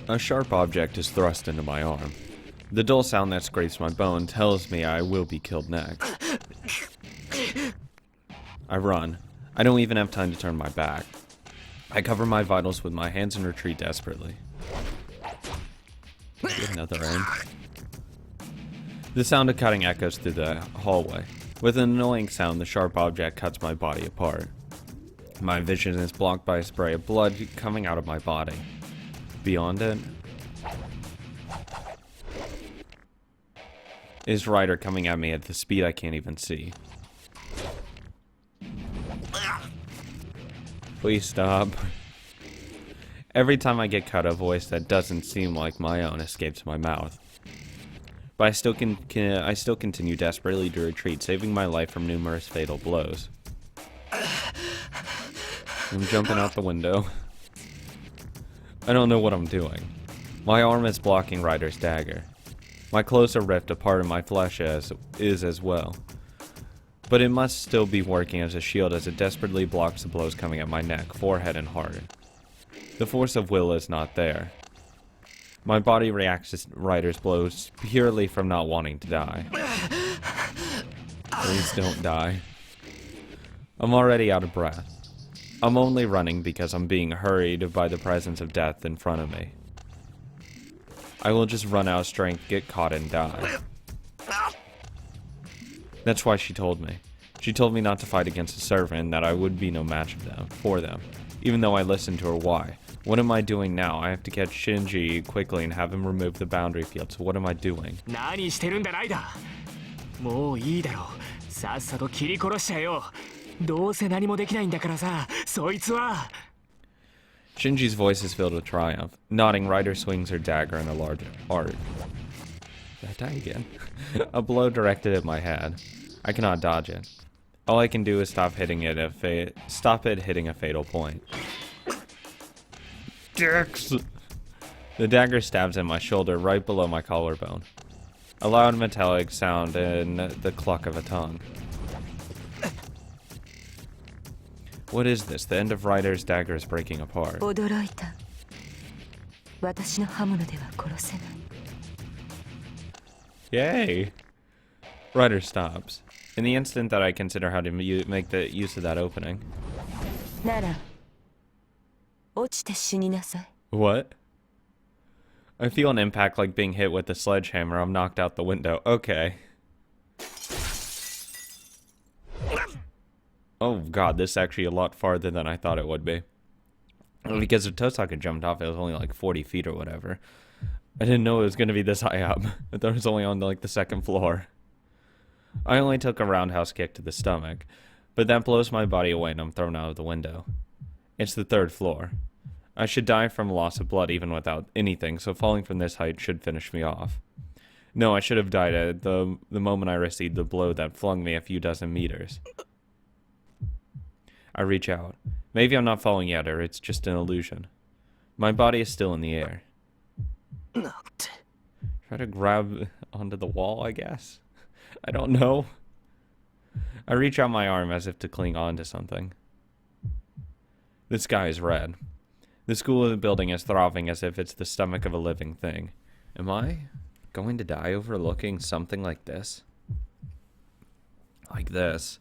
A sharp object is thrust into my arm. The dull sound that scrapes my bone tells me I will be killed next. I run. I don't even have time to turn my back. I cover my vitals with my hands and retreat desperately. Get another aim. The sound of cutting echoes through the hallway. With an annoying sound, the sharp object cuts my body apart. My vision is blocked by a spray of blood coming out of my body. Beyond it is Ryder coming at me at the speed I can't even see. Please stop. Every time I get cut, a voice that doesn't seem like my own escapes my mouth. But I still continue desperately to retreat, saving my life from numerous fatal blows. I'm jumping out the window. I don't know what I'm doing. My arm is blocking Ryder's dagger. My clothes are ripped, a part of my flesh is as well. But it must still be working as a shield as it desperately blocks the blows coming at my neck, forehead, and heart. The force of will is not there. My body reacts to Ryder's blows purely from not wanting to die. Please don't die. I'm already out of breath. I'm only running because I'm being hurried by the presence of death in front of me. I will just run out of strength, get caught, and die. That's why she told me. She told me not to fight against a servant and that I would be no match for them. Even though I listened to her, why? What am I doing now? I have to catch Shinji quickly and have him remove the boundary field, so what am I doing? 何してるんだライダー。もういいだろう。さっさと切り殺しちゃえよ。どうせ何もできないんだからさ、そいつは。Shinji's voice is filled with triumph. Nodding, Ryder swings her dagger in a large arc. Did I die again? A blow directed at my head. I cannot dodge it. All I can do is stop it hitting a fatal point. Dicks! The dagger stabs at my shoulder right below my collarbone. A loud metallic sound and the cluck of a tongue. What is this? The end of Ryder's dagger is breaking apart. 驚いた。私の刃物では殺せない。Yay! Ryder stops. In the instant that I consider how to make the use of that opening. なら、落ちて死になさい。 What? I feel an impact like being hit with a sledgehammer. I'm knocked out the window. Okay. Oh god, this is actually a lot farther than I thought it would be. Because if Tosaka jumped off, it was only like 40 feet or whatever. I didn't know it was going to be this high up. I thought it was only on like the second floor. I only took a roundhouse kick to the stomach, but that blows my body away and I'm thrown out of the window. It's the third floor. I should die from loss of blood even without anything, so falling from this height should finish me off. No, I should have died at the moment I received the blow that flung me a few dozen meters. I reach out. Maybe I'm not falling yet, or it's just an illusion. My body is still in the air. Try to grab onto the wall, I guess. I don't know. I reach out my arm as if to cling on to something. The sky is red. The school building is throbbing as if it's the stomach of a living thing. Am I going to die overlooking something like this? Like this.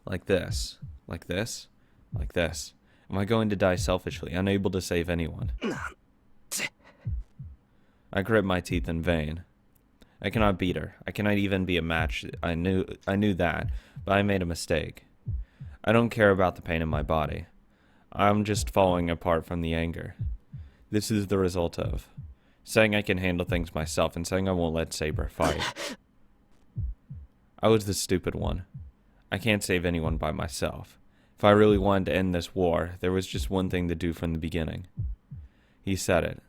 Like this. Like this. Like this. Am I going to die selfishly, unable to save anyone? I grit my teeth in vain. I cannot beat her. I cannot even be a match. I knew that, but I made a mistake. I don't care about the pain in my body. I'm just falling apart from the anger. This is the result of saying I can handle things myself and saying I won't let Saber fight. I was the stupid one. I can't save anyone by myself. If I really wanted to end this war, there was just one thing to do from the beginning. He said it.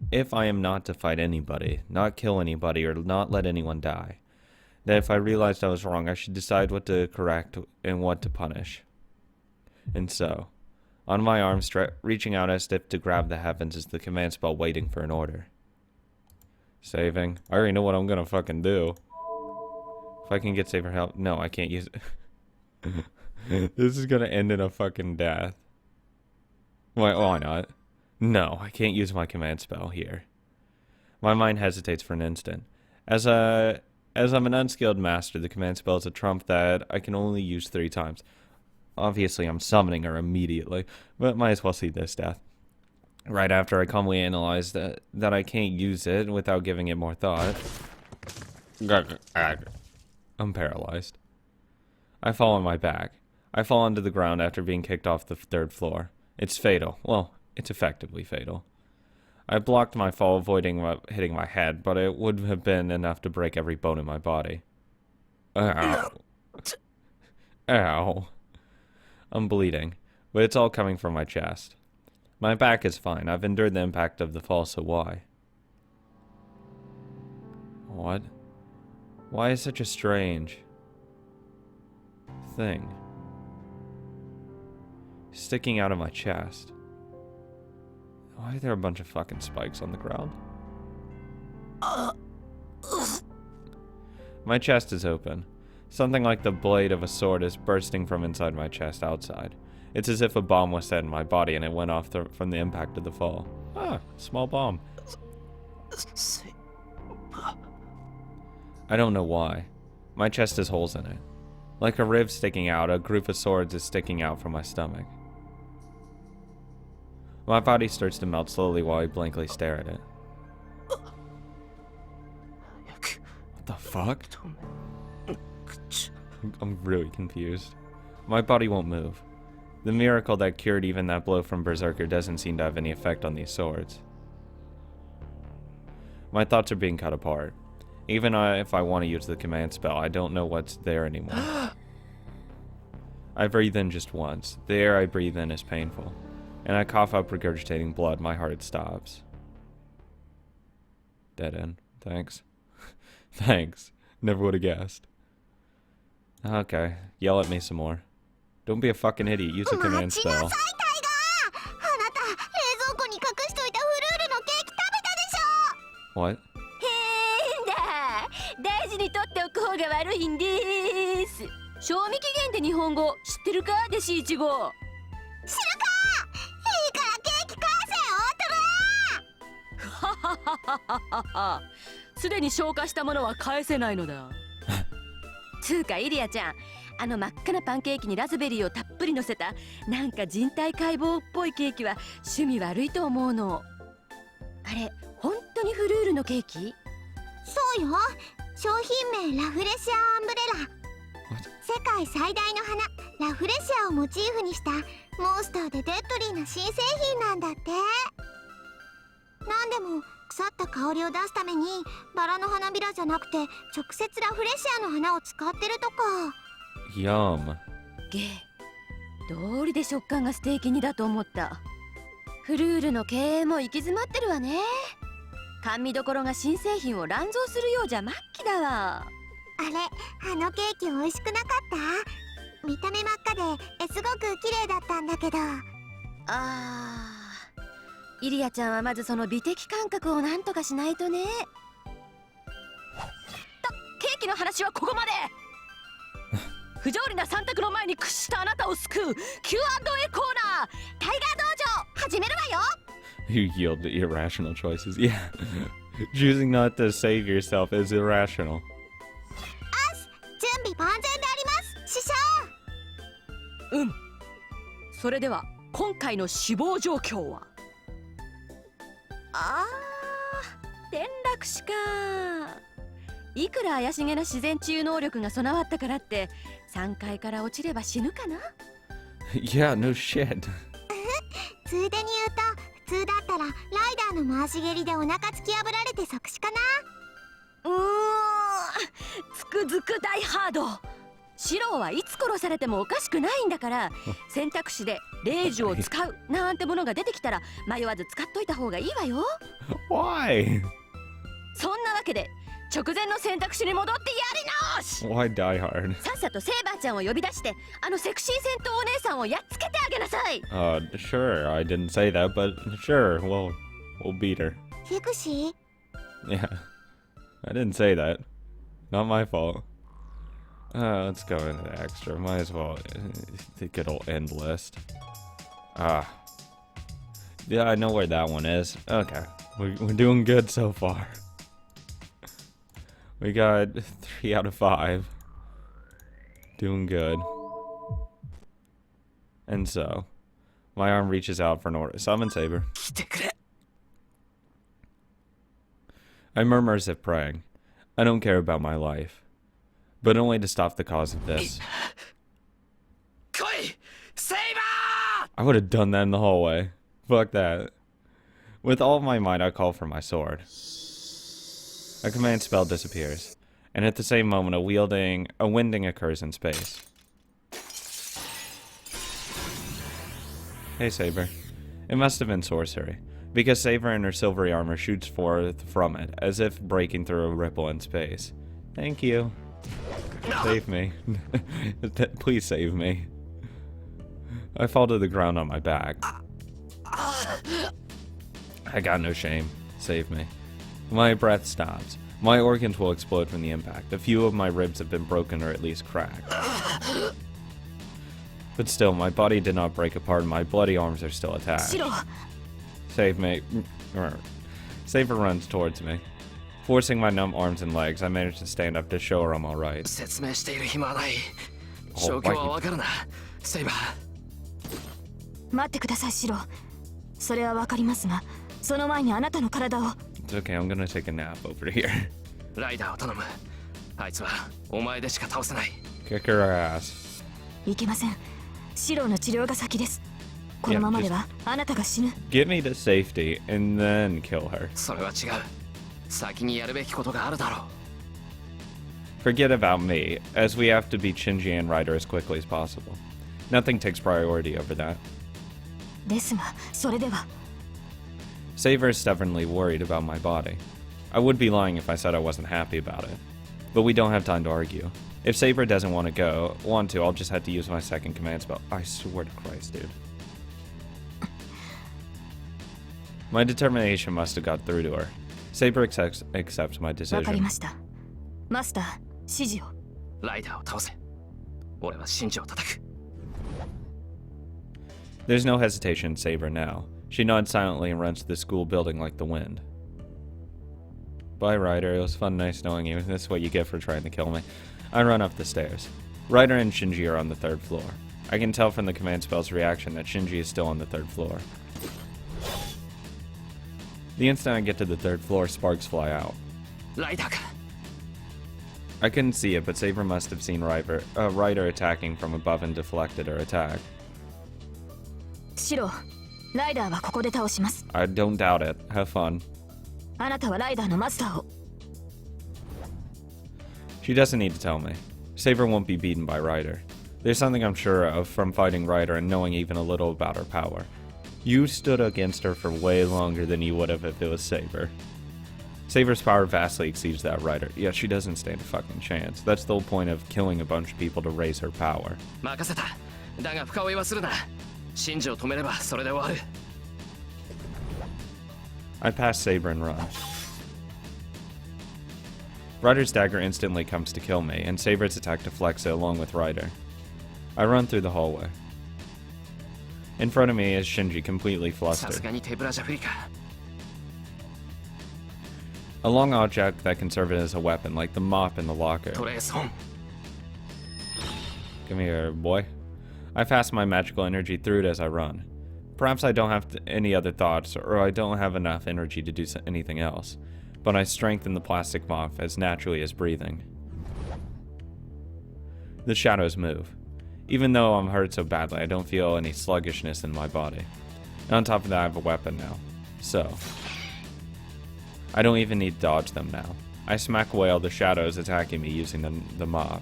If I am not to fight anybody, not kill anybody, or not let anyone die, that if I realized I was wrong, I should decide what to correct and what to punish. And so, on my arm, reaching out as if to grab the heavens is the command spell waiting for an order. Saving. I already know what I'm gonna fucking do. If I can get Saber help. No, I can't use it. This is gonna end in a fucking death. Why not? No, I can't use my command spell here. My mind hesitates for an instant. As I'm an unskilled master, the command spell is a trump that I can only use 3 times. Obviously, I'm summoning her immediately, but might as well see this death. Right after I calmly analyze that I can't use it without giving it more thought, I'm paralyzed. I fall on my back. I fall onto the ground after being kicked off the 3rd floor. It's fatal. Well, it's effectively fatal. I blocked my fall, avoiding hitting my head, but it would have been enough to break every bone in my body. Ow. Ow. I'm bleeding, but it's all coming from my chest. My back is fine. I've endured the impact of the fall, so why? What? Why is such a strange thing sticking out of my chest? Why are there a bunch of fucking spikes on the ground? My chest is open. Something like the blade of a sword is bursting from inside my chest outside. It's as if a bomb was set in my body and it went off from the impact of the fall. Ah, small bomb. I don't know why. My chest has holes in it. Like a rib sticking out, a group of swords is sticking out from my stomach. My body starts to melt slowly while I blankly stare at it. What the fuck? I'm really confused. My body won't move. The miracle that cured even that blow from Berserker doesn't seem to have any effect on these swords. My thoughts are being cut apart. Even if I want to use the command spell, I don't know what's there anymore. I breathe in just once. The air I breathe in is painful. And I cough up regurgitating blood. My heart stops. Dead end. Thanks. Thanks. Never would have guessed. Okay. Yell at me some more. Don't be a fucking idiot. Use a command spell. What? 変だ。大事に取っておく方が悪いんです。賞味期限って日本語知ってるか、弟子1号。知るか。いいからケーキ返せよ、トラ。はははははは。すでに消化したものは返せないのだ。つうかイリアちゃん、あの真っ赤なパンケーキにラズベリーをたっぷり乗せたなんか人体解剖っぽいケーキは趣味悪いと思うの。あれ本当にフルールのケーキ？そうよ。商品名ラフレシアアンブレラ。世界最大の花ラフレシアをモチーフにしたモンスターでデッドリーな新製品なんだって。なんでも腐った香りを出すためにバラの花びらじゃなくて直接ラフレシアの花を使ってるとか。Yum. ゲー、道理で食感がステーキ煮だと思った。フルールの経営も行き詰まってるわね。甘味どころが新製品を乱造するようじゃ末期だわ。あれ、あのケーキ美味しくなかった？見た目真っ赤ですごく綺麗だったんだけど。イリアちゃんはまずその美的感覚をなんとかしないとね。ケーキの話はここまで。不条理な3択の前に屈したあなたを救う Q&A コーナータイガー道場始めるわよ。You yield to irrational choices. Yeah. Choosing not to save yourself is irrational. 準備万全であります師匠。それでは今回の死亡状況は転落死か。いくら怪しげな自然治癒能力が備わったからって3階から落ちれば死ぬかな。Yeah, no shit. ついでに言うと普通だったらライダーの回し蹴りでお腹突き破られて即死かな。つくづく大ハード。シローはいつ殺されてもおかしくないんだから選択肢で霊樹を使うなんてものが出てきたら迷わず使っといた方がいいわよ。Why? そんなわけで直前の選択肢に戻ってやり直し。 Why Die Hard? さっさとセイバーちゃんを呼び出してあのセクシー戦闘お姉さんをやっつけてあげなさい。Sure, I didn't say that, but sure, we'll beat her. セクシー？ Yeah, I didn't say that. Not my fault. Let's go into the extra. Might as well. The good old end list. Yeah, I know where that one is. Okay. We're doing good so far. We got 3 out of 5. Doing good. And so, my arm reaches out for an order. Summon Saber. 来てくれ。 I murmur as if praying. I don't care about my life. But only to stop the cause of this. 来いセイバ I would have done that in the hallway. Fuck that. With all of my might, I call for my sword. A command spell disappears. And at the same moment, a winding occurs in space. Hey, Saber. It must have been sorcery, because Saber in her silvery armor shoots forth from it, as if breaking through a ripple in space. Thank you. Save me. Please save me. I fall to the ground on my back. I got no shame. Save me. My breath stops. My organs will explode from the impact. A few of my ribs have been broken or at least cracked. But still, my body did not break apart and my bloody arms are still attached. シロ Save me. Saber runs towards me. Forcing my numb arms and legs, I manage to stand up to show her I'm alright. 説明している暇はない。状況はわかるな。セイバー。待ってくださいシロ。それはわかりますが、その前にあなたの体を。 It's okay, I'm gonna take a nap over here. ライダーを頼む。あいつはお前でしか倒せない。 Kick her ass. いけません。シロの治療が先です。このままではあなたが死ぬ。 Get me to safety and then kill her. それは違う。先にやるべきことがあるだろう。 Forget about me, as we have to beat Shinji and Ryder as quickly as possible. Nothing takes priority over that. ですが、それでは。 Saber is stubbornly worried about my body. I would be lying if I said I wasn't happy about it. But we don't have time to argue. If Saber doesn't want to, I'll just have to use my second command spell. I swear to Christ, dude. My determination must have got through to her. Saber accepts my わかり decision. ました。マスター、指示を。ライダーを倒せ。俺はシンジを叩く。 There's no hesitation in Saber now. She nods silently and runs to the school building like the wind. Bye, Ryder. It was fun, nice knowing you. This is what you get for trying to kill me. I run up the stairs. Ryder and Shinji are on the 3rd floor. I can tell from the command spell's reaction that Shinji is still on the 3rd floor. The instant I get to the 3rd floor, sparks fly out. ライダーか。 I couldn't see it, but Saber must have seen Ryder attacking from above and deflected her attack. シロ、ライダーはここで倒します。 I don't doubt it. Have fun. あなたはライダーのマスターを。 She doesn't need to tell me. Saber won't be beaten by Ryder. There's something I'm sure of from fighting Ryder and knowing even a little about her power. You stood against her for way longer than you would have if it was Saber. Saber's power vastly exceeds that of Ryder. Yeah, she doesn't stand a fucking chance. That's the whole point of killing a bunch of people to raise her power. 任せた。だが深追いはするな。シンジを止めればそれで終わる。 I pass Saber and run. Ryder's dagger instantly comes to kill me, and Saber's attack deflects it along with Ryder. I run through the hallway. In front of me is Shinji, completely さす flustered. がに手ぶらじゃ不利か。 A long object that can serve as a weapon, like the mop in the locker. トレースホン。 Come here, boy. I pass my magical energy through it as I run. Perhaps I don't have any other thoughts, or I don't have enough energy to do anything else, but I strengthen the plastic mop as naturally as breathing. The shadows move. Even though I'm hurt so badly, I don't feel any sluggishness in my body. And on top of that, I have a weapon now. So, I don't even need to dodge them now. I smack away all the shadows attacking me using the mop.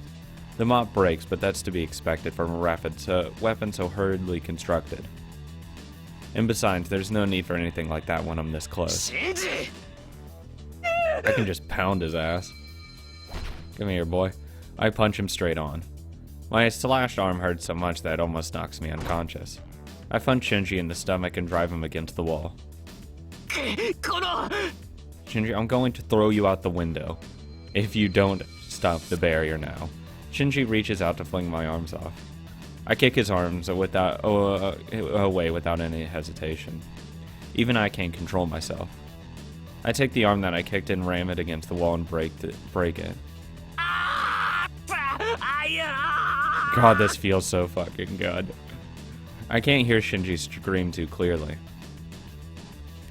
The mop breaks, but that's to be expected from a weapon so hurriedly constructed. And besides, there's no need for anything like that when I'm this close. シンジ I can just pound his ass. Come here, boy. I punch him straight on. My slashed arm hurts so much that it almost knocks me unconscious. I punch Shinji in the stomach and drive him against the wall. この Shinji, I'm going to throw you out the window if you don't stop the barrier now. Shinji reaches out to fling my arms off. I kick his arms away without any hesitation. Even I can't control myself. I take the arm that I kicked and ram it against the wall and break it. God, this feels so fucking good. I can't hear Shinji scream too clearly.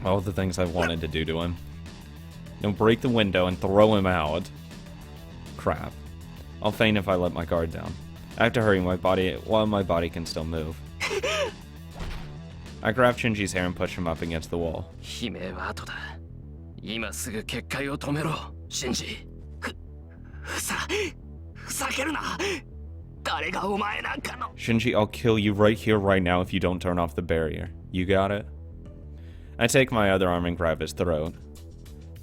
All the things I've wanted to do to him. Don't break the window and throw him out. Crap. I'll faint if I let my guard down. I have to hurry while my body can still move. I grab Shinji's hair and push him up against the wall. 悲鳴は後だ。今すぐ結界を止めろ、シンジ。ふざけるな。誰がお前なんかの。Shinji, I'll kill you right here, right now if you don't turn off the barrier. You got it? I take my other arm and grab his throat.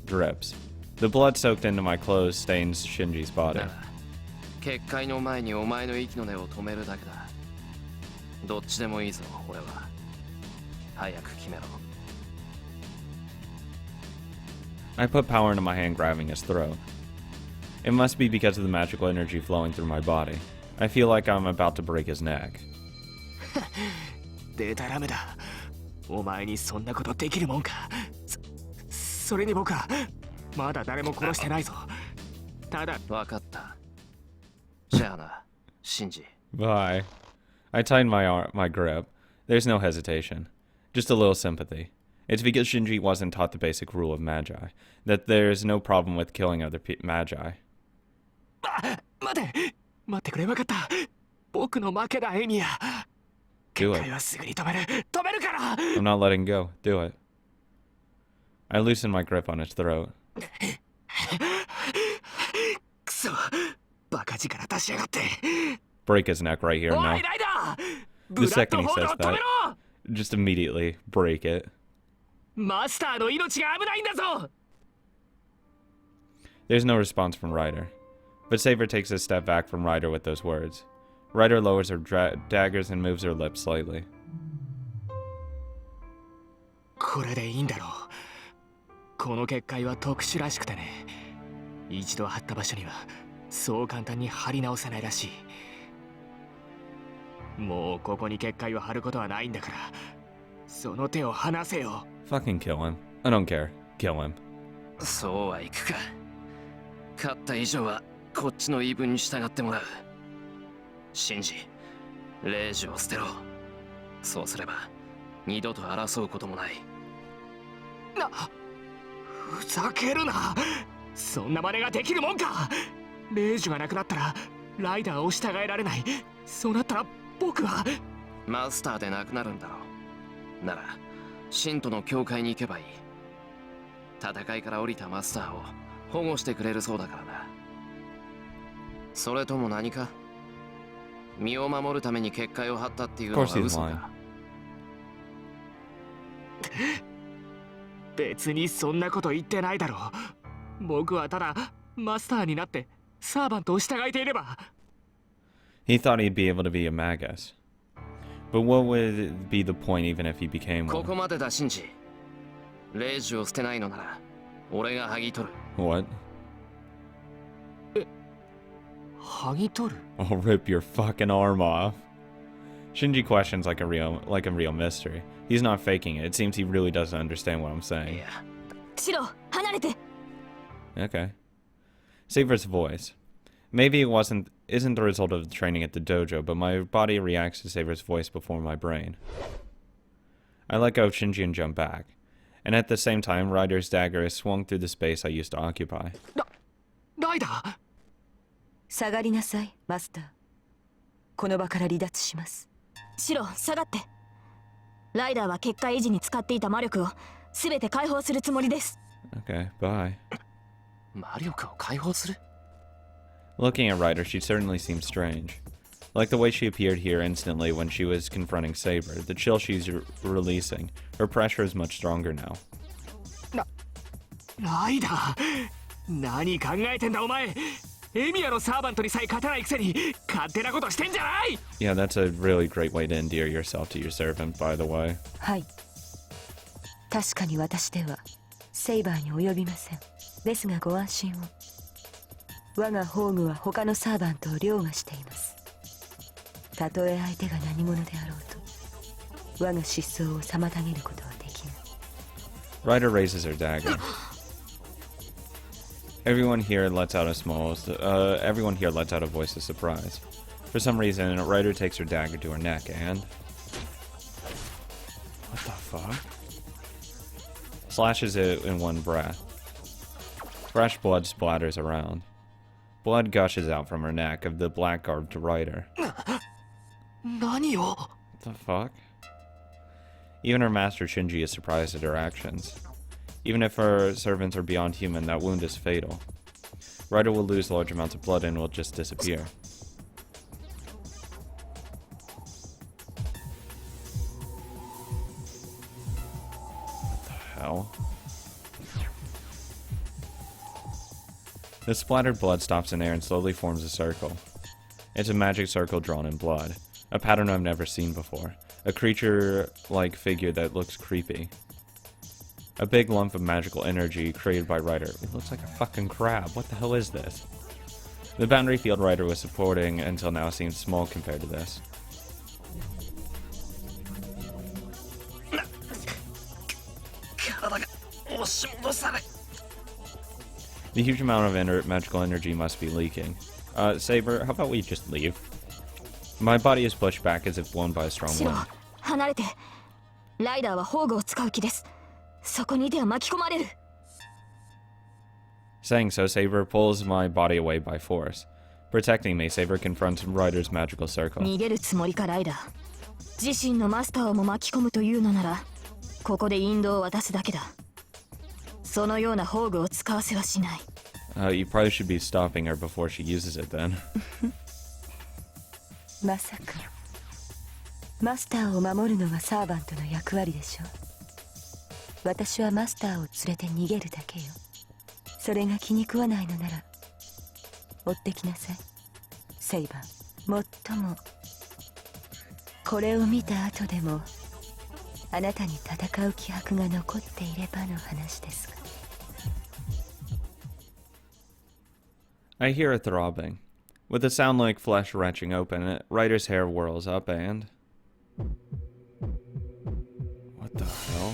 Drips. The blood soaked into my clothes stains Shinji's body. 結界の前にお前の息の根を止めるだけだ。どっちでもいいぞ、俺は。早く決めろ。I put power into my hand grabbing his throat. It must be because of the magical energy flowing through my body. I feel like I'm about to break his neck. デタラメだ。お前にそんなことできるもんか。それに僕はまだ誰も殺してないぞ。ただ、分かった。じゃあな、シンジ。Bye. I tighten my grip. There's no hesitation. Just a little sympathy. It's because Shinji wasn't taught the basic rule of magi. That there's no problem with killing other magi. 待ってくれ、分かった。僕の負けだ、エミヤ。結界はすぐに止めるから。I'm not letting go. Do it. I loosen my grip on his throat. くそ、バカ力出しやがって。Break his neck right here and now. The second he says that, just immediately break it. マスターの命が危ないんだぞ。There's no response from Ryder. But Saber takes a step back from Ryder with those words. Ryder lowers her daggers and moves her lips slightly. これでいいんだろう。この結界は特殊らしくてね。一度貼った場所にはそう簡単に貼り直せないらしい。もうここに結界を貼ることはないんだから、その手を離せよ。Fucking kill him. I don't care. Kill him. そうはいくか。勝った以上はこっちの言い分に従ってもらう。シンジ、レイジを捨てろ。そうすれば二度と争うこともない。ふざけるな。そんな真似ができるもんか。レイジがなくなったらライダーを従えられない。そうなったら僕はマスターでなくなるんだろう。なら信徒の教会に行けばいい。戦いから降りたマスターを保護してくれるそうだからな。それとも何か身を守るために結界を張ったっていうのは嘘だ。別にそんなこと言ってないだろう。僕はただマスターになってサーバントを従えていれば。He thought he'd be able to be a magus. But what would be the point even if he became こ one? こまでだ、シンジ。レイジを捨てないのなら俺が剥ぎ取る。 What? 剥ぎ取る I'll rip your fucking arm off. Shinji questions like a real mystery. He's not faking it. It seems he really doesn't understand what I'm saying. シロ、離れて。 Okay. Saber's voice. Maybe it isn't the result of training at the dojo, but my body reacts to Saber's voice before my brain. I let go of Shinji and jump back. And at the same time, Ryder's dagger is swung through the space I used to occupy. ライダー。下がりなさい、マスター。この場から離脱します。シロ、下がって。ライダーは結界維持に使っていた魔力を全て解放するつもりです。Okay, bye. 魔力を解放する Looking at Ryder, she certainly seems strange. Like the way she appeared here instantly when she was confronting Saber, the chill she's releasing. Her pressure is much stronger now. ライダー、何考えてんだお前。エミヤのサーバントにさえ勝てないくせに勝手なことしてんじゃない。 Yeah, that's a really great way to endear yourself to your servant, by the way. はい。確かに私ではセイバーに及びません。ですがご安心を。我がホーグは他のサーバントを凌駕しています。たとえ相手が何者であろうと、我が失踪を妨げることはできない。Ryder raises her dagger. Everyone here lets out a voice of surprise. For some reason, Ryder takes her dagger to her neck and... What the fuck? Slashes it in one breath. Fresh blood splatters around. Blood gushes out from her neck of the black-garbed Ryder. 何を What the fuck? Even her master Shinji is surprised at her actions. Even if her servants are beyond human, that wound is fatal. Ryder will lose large amounts of blood and will just disappear. What the hell? The splattered blood stops in air and slowly forms a circle. It's a magic circle drawn in blood. A pattern I've never seen before. A creature-like figure that looks creepy. A big lump of magical energy created by Ryder. It looks like a fucking crab. What the hell is this? The boundary field Ryder was supporting until now seems small compared to this. 体が押し戻され The huge amount of magical energy must be leaking. Saber, how about we just leave? My body is pushed back as if blown by a strong シロ wind. 離れて。ライダーは宝具を使う気です。そこにいては巻き込まれる。 Saying so, Saber pulls my body away by force. Protecting me, Saber confronts Ryder's magical circle. 逃げるつもりかライダー。自身のマスターをも巻き込むというのなら、ここで引導を渡すだけだ。そのような宝具を使わせはしない。You probably should be stopping her before she uses it then. まさかマスターを守るのがサーバントの役割でしょう。私はマスターを連れて逃げるだけよ。それが気に食わないのなら追ってきなさいセイバー。もっともこれを見た後でもあなたに戦う気迫が残っていればの話ですが。 I hear a throbbing. With a sound like flesh wrenching open, Ryder's hair whirls up and... What the hell?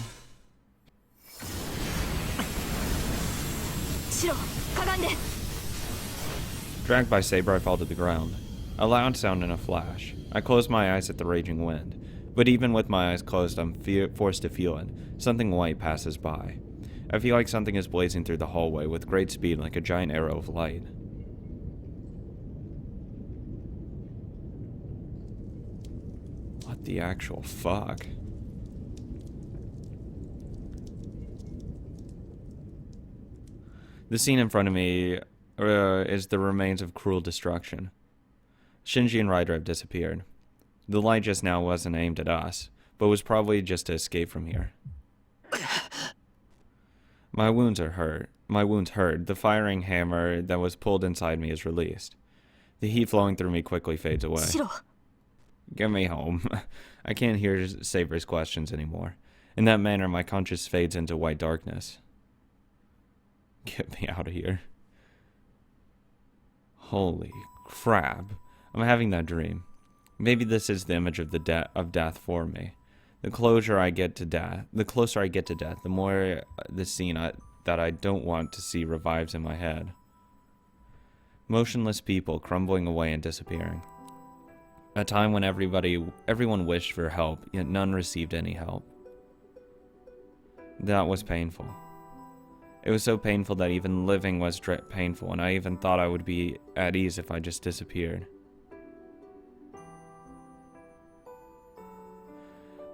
シロ、かがんで。 Dragged by Saber, I fall to the ground. A loud sound and a flash. I close my eyes at the raging wind. But even with my eyes closed, I'm forced to feel it. Something white passes by. I feel like something is blazing through the hallway with great speed like a giant arrow of light. What the actual fuck? The scene in front of me is the remains of cruel destruction. Shinji and Ryder have disappeared. The light just now wasn't aimed at us, but was probably just to escape from here. My wounds hurt. The firing hammer that was pulled inside me is released. The heat flowing through me quickly fades away. シロ、 Get me home. I can't hear Saber's questions anymore. In that manner, my conscience fades into white darkness. Get me out of here. Holy crap. I'm having that dream. Maybe this is the image of death for me. The closer I get to death, the more the scene that I don't want to see revives in my head. Motionless people crumbling away and disappearing. A time when everyone wished for help, yet none received any help. That was painful. It was so painful that even living was painful, and I even thought I would be at ease if I just disappeared.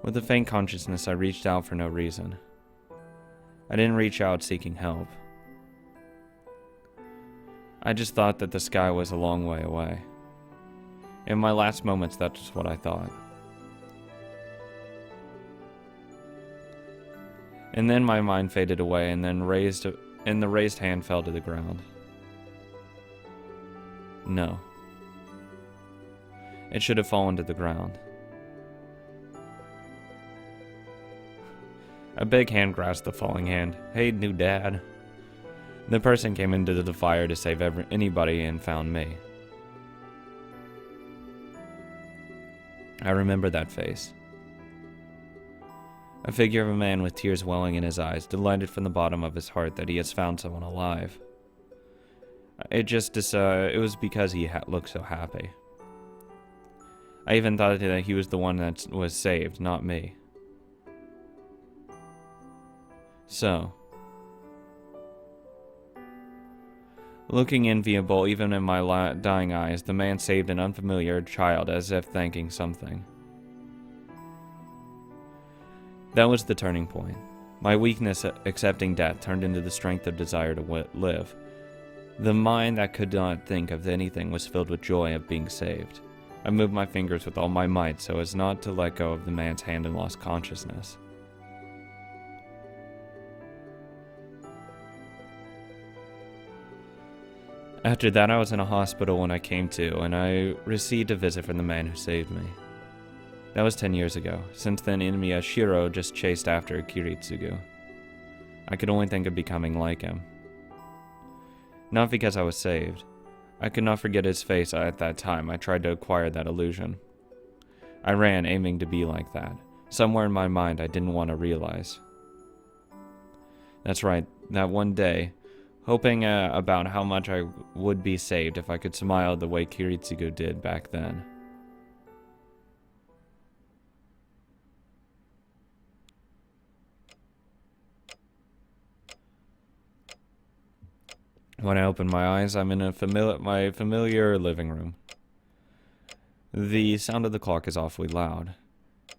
With a faint consciousness, I reached out for no reason. I didn't reach out seeking help. I just thought that the sky was a long way away. In my last moments, that's what I thought. And then my mind faded away, and then the raised hand fell to the ground. No. It should have fallen to the ground. A big hand grasped the falling hand. Hey, new dad. The person came into the fire to save anybody and found me. I remember that face. A figure of a man with tears welling in his eyes, delighted from the bottom of his heart that he has found someone alive. It was because he looked so happy. I even thought that he was the one that was saved, not me. So, looking enviable even in my dying eyes, the man saved an unfamiliar child as if thanking something. That was the turning point. My weakness at accepting death turned into the strength of desire to live. The mind that could not think of anything was filled with joy of being saved. I moved my fingers with all my might so as not to let go of the man's hand and lost consciousness. After that, I was in a hospital when I came to, and I received a visit from the man who saved me. That was 10 years ago. Since then, Shiro just chased after Kiritsugu. I could only think of becoming like him. Not because I was saved. I could not forget his face at that time. I tried to acquire that illusion. I ran, aiming to be like that. Somewhere in my mind, I didn't want to realize. That's right, that one day, hoping about how much I would be saved if I could smile the way Kiritsugu did back then. When I open my eyes, I'm in my familiar living room. The sound of the clock is awfully loud.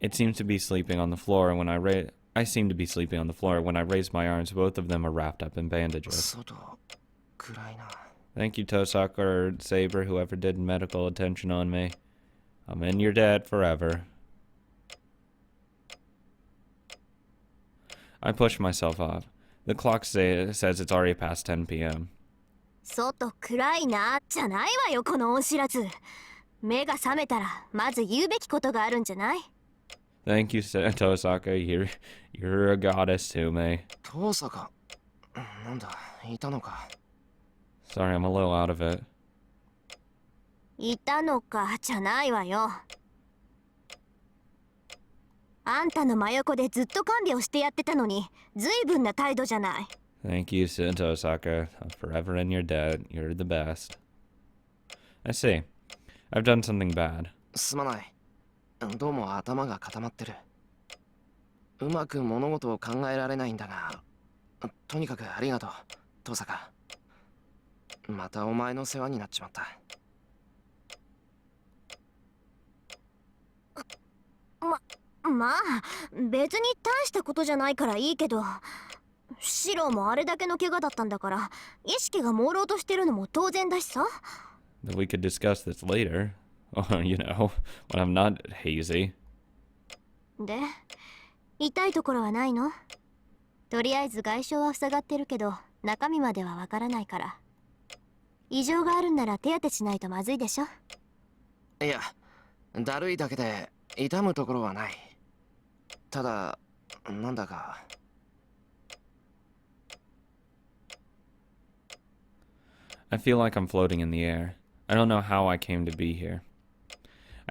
It seems to be sleeping on the floor, and when I seem to be sleeping on the floor. When I raise my arms, both of them are wrapped up in bandages. Thank you, Tosaka or Saber, whoever did medical attention on me. I'm in your debt forever. I push myself up. The clock says it's already past 10 p.m. 外暗いなじゃないわよこの恩知らず。目が覚めたらまず言うべきことがあるんじゃない？ Thank you, Tosaka. You're a goddess to me. 遠坂、なんだ、いたのか。Sorry, I'm a little out of it. いたのかじゃないわよ。あんたの真横でずっと看病してやってたのに、随分な態度じゃない。Thank you, Tosaka. I'm forever in your debt. You're the best. I see. I've done something bad. すまない。どうも頭が固まってる。うまく物事を考えられないんだが、とにかくありがとう、遠坂。またお前の世話になっちまった。まあ、別に大したことじゃないからいいけど、シロもあれだけの怪我だったんだから、意識が朦朧としてるのも当然だしさ。We could discuss this later. You know, when I'm not hazy. で、痛いところはないの？とりあえず外傷は塞がってるけど、中身まではわからないから。異常があるんなら手当てしないとまずいでしょ。いや、だるいだけで痛むところはない。ただ、なんだか。I feel like I'm floating in the air. I don't know how I came to be here.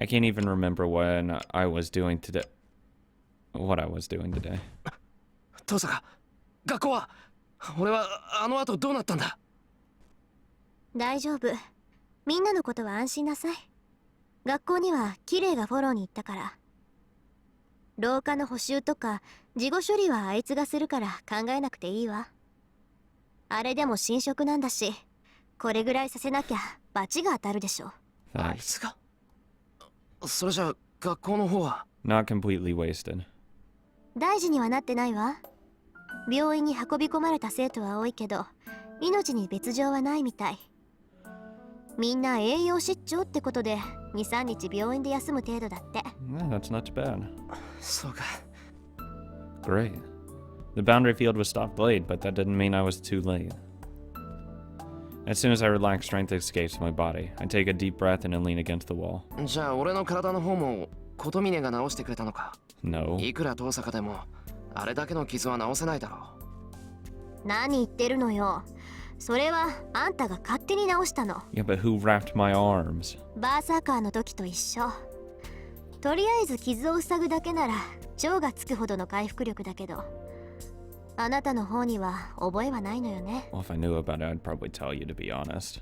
I can't even remember what I was doing today. 遠坂、学校は？俺はあの後どうなったんだ？大丈夫。みんなのことは安心なさい。学校にはキレイがフォローに行ったから。廊下の補修とか事後処理はあいつがするから考えなくていいわ。あれでも新職なんだし、これぐらいさせなきゃ罰が当たるでしょ。あいつが？それじゃ学校の方は？ Not completely wasted. 大事にはなってないわ。病院に運び込まれた生徒は多いけど、命に別状はないみたい。みんな栄養失調ってことで 2,3 日病院で休む程度だって。Yeah, that's not too bad. そうか。Great. The boundary field was stopped late, but that didn't mean I was too late. As soon as I relax, strength escapes my body. I take a deep breath and lean against the wall. じゃあ俺の体の方も琴峰が治してくれたのか？ No. いくら遠坂でもあれだけの傷は治せないだろう。何言ってるのよ。それはあんたが勝手に治したの。Yeah, but who wrapped my arms? バーサーカーの時と一緒。とりあえず傷を塞ぐだけなら超がつくほどの回復力だけど、あなたの方には覚えはないのよね。Well, if I knew about it, I'd probably tell you, to be honest.